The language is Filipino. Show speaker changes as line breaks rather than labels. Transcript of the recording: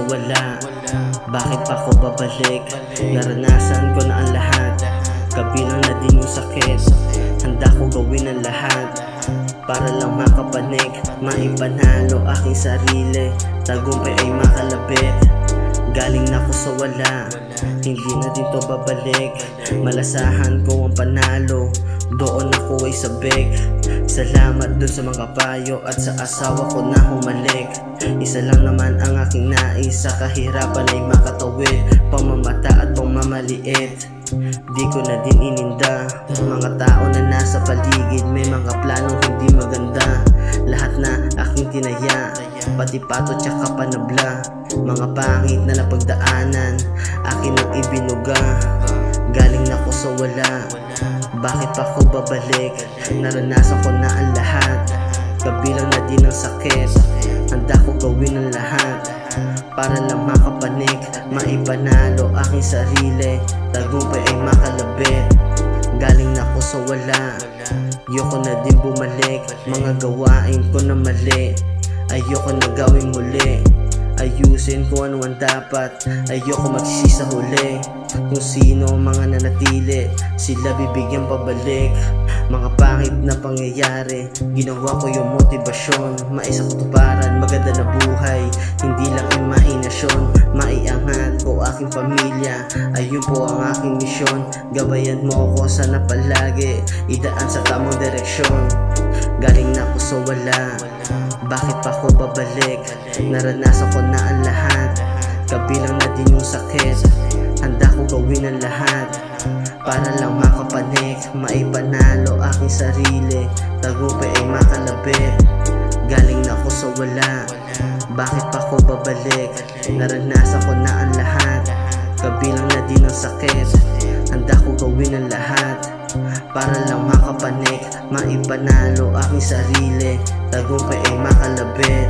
wala. Bakit pa ako babalik? Naranasan ko na ang lahat, kabilang na din yung sakit. Handa ko gawin ang lahat para lang makapanik, maipanalo aking sarili, tagumpay ay makalabit. Galing na ko sa wala, hindi na din to babalik. Malasahan ko ang panalo, doon ako ay sabik. Salamat dun sa mga payo at sa asawa ko na humalik. Isa lang naman ang aking nais, sa kahirapan ay makatawid. Pamamata at pamamaliit, di ko na din ininda. Mga tao na nasa paligid, may mga planong hindi maganda. Lahat na aking tinaya, pati pato tsaka panabla. Mga pangit na napagdaanan, akin ang ibinuga. Galing na ko sa wala, bakit pa ako babalik? Naranasan ko na ang lahat, kabilang na din ang sakit. Handa ko gawin ang lahat para lang makapanik, maipanalo aking sarili, tagumpay ay makalabit. Galing na ko sa wala, ayoko na din bumalik. Mga gawain ko na mali, ayoko na gawin muli. Ayusin ko ano ang dapat, ayoko magsisi sa huli. Kung sino mga nanatili, sila bibigyan pabalik. Mga pangit na pangyayari, ginawa ko yung motibasyon. Maisa katuparan, maganda na buhay, hindi lang imahinasyon. Maiangat ko aking pamilya, ayun po ang aking misyon. Gabayan mo ako sana palagi, idaan sa tamang direksyon. Galing na ko sa wala, bakit pa ako babalik? Naranasan ko na ang lahat, kabilang na din yung sakit. Handa ko gawin ang lahat para lang makapanik, maipanalo aking sarili, tagumpay ay makalabit. Galing na ko sa wala, bakit pa ako babalik? Naranasan ko na ang lahat, kabilang na din ang sakit. Handa ko gawin ang lahat para lang makapanik, maipanalo aking sarili, tagumpay ay makalabit.